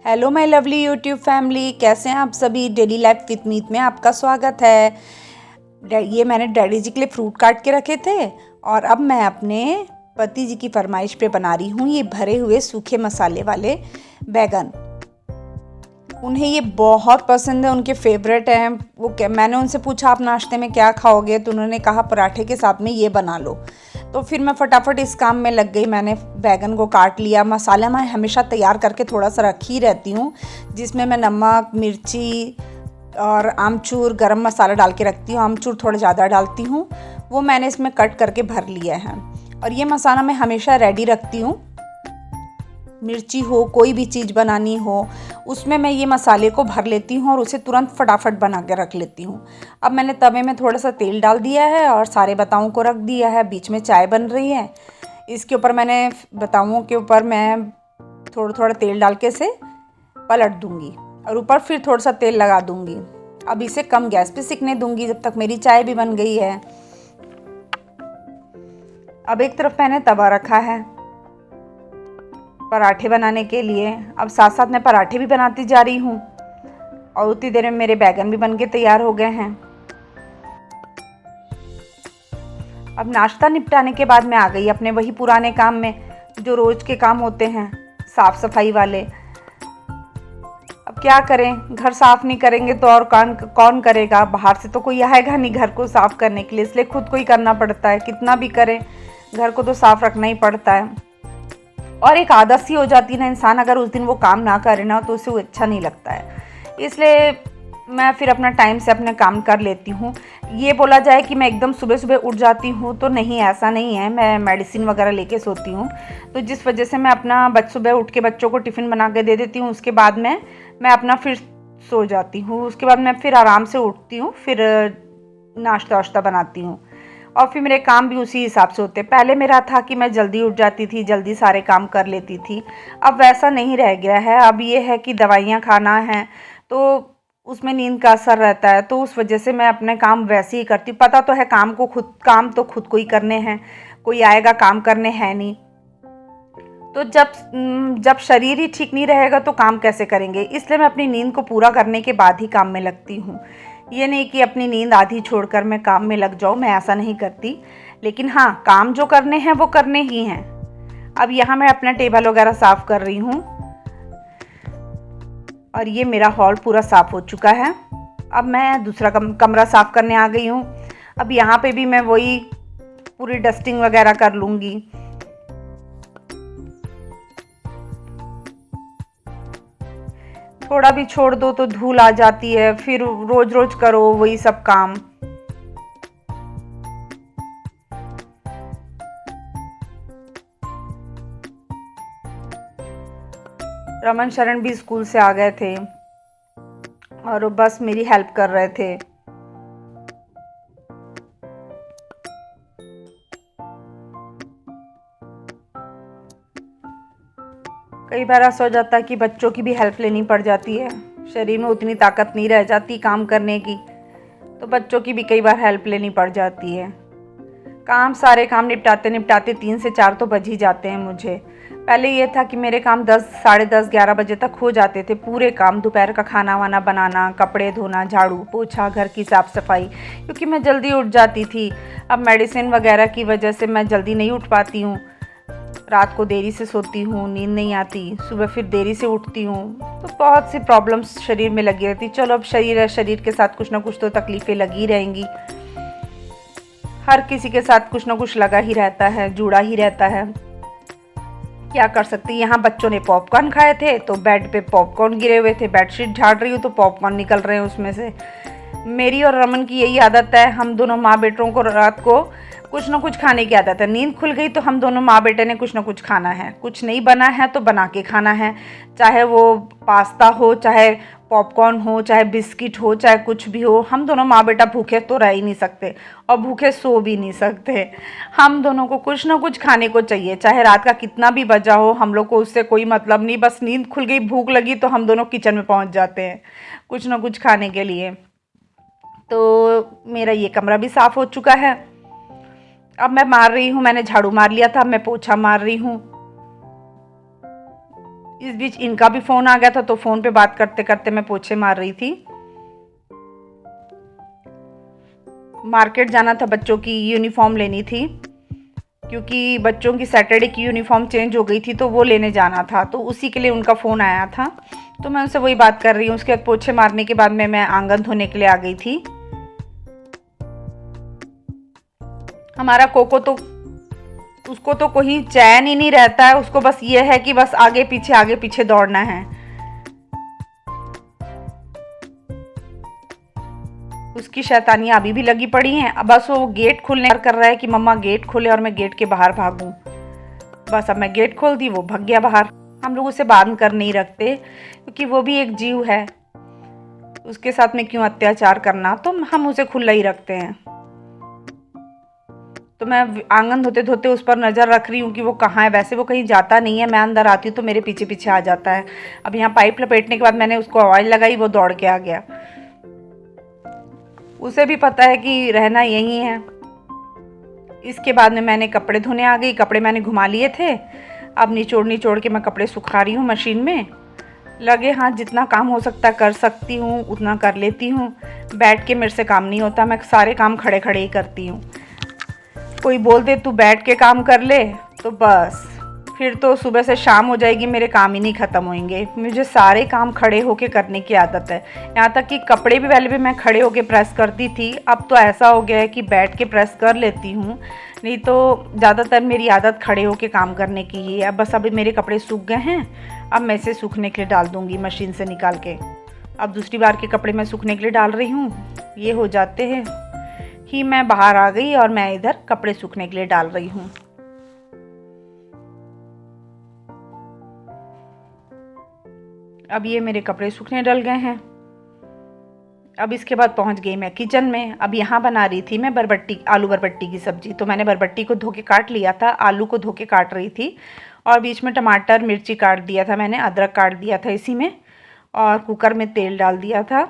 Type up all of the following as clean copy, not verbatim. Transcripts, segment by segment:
Hello my lovely YouTube family, कैसे हैं आप सभी। डेली लाइफ विद मीत में आपका स्वागत है। ये मैंने डैडी जी के लिए फ्रूट काट के रखे थे और अब मैं अपने पति जी की फरमाइश पे बना रही हूँ ये भरे हुए सूखे मसाले वाले बैगन। उन्हें ये बहुत पसंद है, उनके फेवरेट हैं। मैंने उनसे पूछा आप नाश्ते में क्या खाओगे, तो उन्होंने कहा पराठे के साथ में ये बना लो। तो फिर मैं फटाफट इस काम में लग गई। मैंने बैगन को काट लिया। मसाला मैं हमेशा तैयार करके थोड़ा सा रखी रहती हूँ, जिसमें मैं नमक, मिर्ची और आमचूर, गरम मसाला डाल के रखती हूँ। आमचूर थोड़ा ज़्यादा डालती हूँ। वो मैंने इसमें कट करके भर लिया है और ये मसाला मैं हमेशा रेडी रखती हूँ। मिर्ची हो, कोई भी चीज़ बनानी हो, उसमें मैं ये मसाले को भर लेती हूँ और उसे तुरंत फटाफट बना के रख लेती हूँ। अब मैंने तवे में थोड़ा सा तेल डाल दिया है और सारे बताओं को रख दिया है। बीच में चाय बन रही है, इसके ऊपर मैंने बताओं के ऊपर मैं थोड़ा थोड़ा तेल डाल के इसे पलट दूँगी और ऊपर फिर थोड़ा सा तेल लगा दूँगी। अब इसे कम गैस पे सिकने दूँगी जब तक मेरी चाय भी बन गई है। अब एक तरफ मैंने तवा रखा है पराठे बनाने के लिए। अब साथ साथ मैं पराठे भी बनाती जा रही हूँ और उतनी देर में मेरे बैगन भी बनके तैयार हो गए हैं। अब नाश्ता निपटाने के बाद मैं आ गई अपने वही पुराने काम में, जो रोज़ के काम होते हैं, साफ़ सफाई वाले। अब क्या करें, घर साफ़ नहीं करेंगे तो और कौन करेगा। बाहर से तो कोई आएगा नहीं घर को साफ़ करने के लिए, इसलिए खुद को ही करना पड़ता है। कितना भी करें, घर को तो साफ़ रखना ही पड़ता है। और एक आदत सी हो जाती है ना, इंसान अगर उस दिन वो काम ना करे ना तो उसे वो अच्छा नहीं लगता है। इसलिए मैं फिर अपना टाइम से अपने काम कर लेती हूँ। ये बोला जाए कि मैं एकदम सुबह सुबह उठ जाती हूँ तो नहीं, ऐसा नहीं है। मैं मेडिसिन वगैरह लेके सोती हूँ, तो जिस वजह से मैं अपना सुबह उठ के बच्चों को टिफ़िन बना के दे देती हूँ। उसके बाद मैं अपना फिर सो जाती हूँ। उसके बाद मैं फिर आराम से उठती हूँ, फिर नाश्ता वाश्ता बनाती हूँ और फिर मेरे काम भी उसी हिसाब से होते हैं। पहले मेरा था कि मैं जल्दी उठ जाती थी, जल्दी सारे काम कर लेती थी। अब वैसा नहीं रह गया है। अब ये है कि दवाइयाँ खाना है तो उसमें नींद का असर रहता है, तो उस वजह से मैं अपने काम वैसे ही करती हूँ। पता तो है काम तो खुद को ही करने हैं, कोई आएगा काम करने है नहीं। तो जब शरीर ही ठीक नहीं रहेगा तो काम कैसे करेंगे। इसलिए मैं अपनी नींद को पूरा करने के बाद ही काम में लगती हूँ। ये नहीं कि अपनी नींद आधी छोड़कर मैं काम में लग जाऊँ, मैं ऐसा नहीं करती। लेकिन हाँ, काम जो करने हैं वो करने ही हैं। अब यहाँ मैं अपना टेबल वगैरह साफ़ कर रही हूँ और ये मेरा हॉल पूरा साफ़ हो चुका है। अब मैं दूसरा कमरा साफ़ करने आ गई हूँ। अब यहाँ पे भी मैं वही पूरी डस्टिंग वगैरह कर लूँगी। थोड़ा भी छोड़ दो तो धूल आ जाती है, फिर रोज रोज करो वही सब काम। रमन शरण भी स्कूल से आ गए थे और वो बस मेरी हेल्प कर रहे थे। कई बार ऐसा हो जाता है कि बच्चों की भी हेल्प लेनी पड़ जाती है, शरीर में उतनी ताकत नहीं रह जाती काम करने की, तो बच्चों की भी कई बार हेल्प लेनी पड़ जाती है। सारे काम निपटाते निपटाते 3 से 4 तो बज ही जाते हैं मुझे। पहले ये था कि मेरे काम 10, साढ़े 10, 11 बजे तक हो जाते थे पूरे काम। दोपहर का खाना वाना बनाना, कपड़े धोना, झाड़ू पोछा, घर की साफ़ सफाई, क्योंकि मैं जल्दी उठ जाती थी। अब मेडिसिन वगैरह की वजह से मैं जल्दी नहीं उठ पाती हूँ। रात को देरी से सोती हूँ, नींद नहीं आती, सुबह फिर देरी से उठती हूँ, तो बहुत सी प्रॉब्लम्स शरीर में लगी रहती। चलो अब शरीर है, शरीर के साथ कुछ ना कुछ तो तकलीफ़ें लगी रहेंगी। हर किसी के साथ कुछ ना कुछ लगा ही रहता है, जुड़ा ही रहता है। क्या कर सकते हैं। यहाँ बच्चों ने पॉपकॉर्न खाए थे तो बेड पे पॉपकॉर्न गिरे हुए थे। बेडशीट झाड़ रही हूँ तो पॉपकॉर्न निकल रहे हैं उसमें से। मेरी और रमन की यही आदत है, हम दोनों माँ बेटों को रात को कुछ ना कुछ खाने की आदत है। नींद खुल गई तो हम दोनों माँ बेटे ने कुछ ना कुछ खाना है। कुछ नहीं बना है तो बना के खाना है, चाहे वो पास्ता हो, चाहे पॉपकॉर्न हो, चाहे बिस्किट हो, चाहे कुछ भी हो। हम दोनों माँ बेटा भूखे तो रह ही नहीं सकते और भूखे सो भी नहीं सकते। हम दोनों को कुछ ना कुछ खाने को चाहिए, चाहे रात का कितना भी बजा हो। हम लोग को उससे कोई मतलब नहीं, बस नींद खुल गई, भूख लगी तो हम दोनों किचन में पहुंच जाते हैं कुछ ना कुछ खाने के लिए। तो मेरा ये कमरा भी साफ़ हो चुका है। अब मैं मार रही हूँ, मैंने झाड़ू मार लिया था, अब मैं पोछा मार रही हूँ। इस बीच इनका भी फ़ोन आ गया था, तो फ़ोन पे बात करते करते मैं पोछे मार रही थी। मार्केट जाना था, बच्चों की यूनिफॉर्म लेनी थी, क्योंकि बच्चों की सैटरडे की यूनिफॉर्म चेंज हो गई थी, तो वो लेने जाना था, तो उसी के लिए उनका फ़ोन आया था। तो मैं उनसे वही बात कर रही हूँ। उसके बाद पोछे मारने के बाद मैं आंगन धोने के लिए आ गई थी। हमारा कोको तो, उसको तो कोई चैन ही नहीं रहता है, उसको बस ये है कि बस आगे पीछे दौड़ना है। उसकी शैतानियाँ अभी भी लगी पड़ी हैं। अब बस वो गेट खोलने कर रहा है कि मम्मा गेट खोले और मैं गेट के बाहर भागूं। बस अब मैं गेट खोल दी, वो भाग गया बाहर। हम लोग उसे बांध कर नहीं रखते, क्योंकि वो भी एक जीव है, उसके साथ में क्यों अत्याचार करना, तो हम उसे खुला ही रखते हैं। तो मैं आंगन धोते धोते उस पर नज़र रख रही हूँ कि वो कहाँ है। वैसे वो कहीं जाता नहीं है, मैं अंदर आती हूँ तो मेरे पीछे पीछे आ जाता है। अब यहाँ पाइप लपेटने के बाद मैंने उसको ऑयल लगाई, वो दौड़ के आ गया। उसे भी पता है कि रहना यही है। इसके बाद में मैंने कपड़े धोने आ गई। कपड़े मैंने घुमा लिए थे, अब निचोड़ के मैं कपड़े सुखा रही हूँ मशीन में। लगे हाथ जितना काम हो सकता कर सकती हूँ उतना कर लेती हूँ। बैठ के मेरे से काम नहीं होता, मैं सारे काम खड़े खड़े ही करती हूँ। कोई बोल दे तू बैठ के काम कर ले, तो बस फिर तो सुबह से शाम हो जाएगी, मेरे काम ही नहीं ख़त्म होंगे। मुझे सारे काम खड़े होके करने की आदत है। यहाँ तक कि कपड़े भी पहले भी मैं खड़े होके प्रेस करती थी, अब तो ऐसा हो गया है कि बैठ के प्रेस कर लेती हूँ, नहीं तो ज़्यादातर मेरी आदत खड़े होके काम करने की ही है। अब बस अभी मेरे कपड़े सूख गए हैं, अब मैं इसे सूखने के लिए डाल दूँगी मशीन से निकाल के। अब दूसरी बार के कपड़े मैं सूखने के लिए डाल रही हूँ। ये हो जाते हैं ही मैं बाहर आ गई और मैं इधर कपड़े सूखने के लिए डाल रही हूँ। अब ये मेरे कपड़े सूखने डल गए हैं। अब इसके बाद पहुंच गई मैं किचन में। अब यहाँ बना रही थी मैं आलू बरबट्टी की सब्ज़ी। तो मैंने बरबट्टी को धो के काट लिया था, आलू को धो के काट रही थी, और बीच में टमाटर मिर्ची काट दिया था मैंने, अदरक काट दिया था इसी में, और कुकर में तेल डाल दिया था।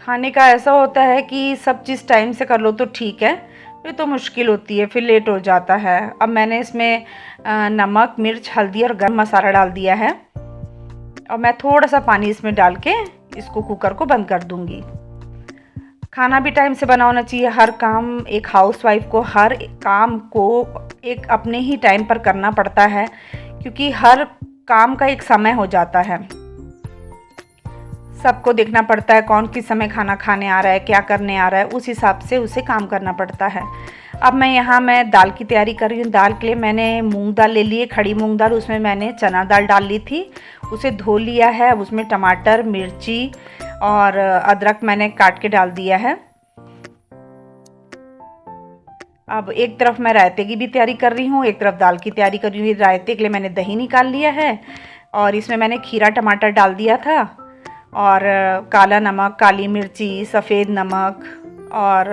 खाने का ऐसा होता है कि सब चीज़ टाइम से कर लो तो ठीक है, फिर तो मुश्किल होती है, फिर लेट हो जाता है। अब मैंने इसमें नमक, मिर्च, हल्दी और गरम मसाला डाल दिया है, और मैं थोड़ा सा पानी इसमें डाल के इसको कुकर को बंद कर दूंगी। खाना भी टाइम से बना होना चाहिए। हर काम एक हाउसवाइफ को, हर काम को एक अपने ही टाइम पर करना पड़ता है, क्योंकि हर काम का एक समय हो जाता है। सबको देखना पड़ता है कौन किस समय खाना खाने आ रहा है, क्या करने आ रहा है, उस हिसाब से उसे काम करना पड़ता है। अब मैं दाल की तैयारी कर रही हूँ। दाल के लिए मैंने मूंग दाल ले ली है, खड़ी मूंग दाल। उसमें मैंने चना दाल डाल ली थी, उसे धो लिया है। अब उसमें टमाटर, मिर्ची और अदरक मैंने काट के डाल दिया है। अब एक तरफ मैं रायते की भी तैयारी कर रही हूँ, एक तरफ दाल की तैयारी कर रही हूँ। रायते के लिए मैंने दही निकाल लिया है, और इसमें मैंने खीरा टमाटर डाल दिया था, और काला नमक, काली मिर्ची, सफ़ेद नमक, और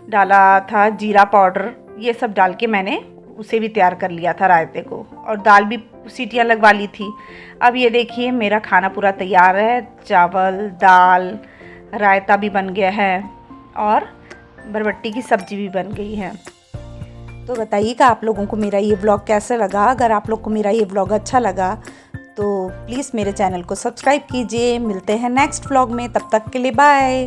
डाला था जीरा पाउडर। ये सब डाल के मैंने उसे भी तैयार कर लिया था रायते को, और दाल भी सीटियाँ लगवा ली थी। अब ये देखिए मेरा खाना पूरा तैयार है। चावल, दाल, रायता भी बन गया है, और बरबट्टी की सब्ज़ी भी बन गई है। तो बताइएगा आप लोगों को मेरा ये व्लॉग कैसा लगा। अगर आप लोग को मेरा ये व्लॉग अच्छा लगा तो प्लीज़ मेरे चैनल को सब्सक्राइब कीजिए। मिलते हैं नेक्स्ट व्लॉग में, तब तक के लिए बाय।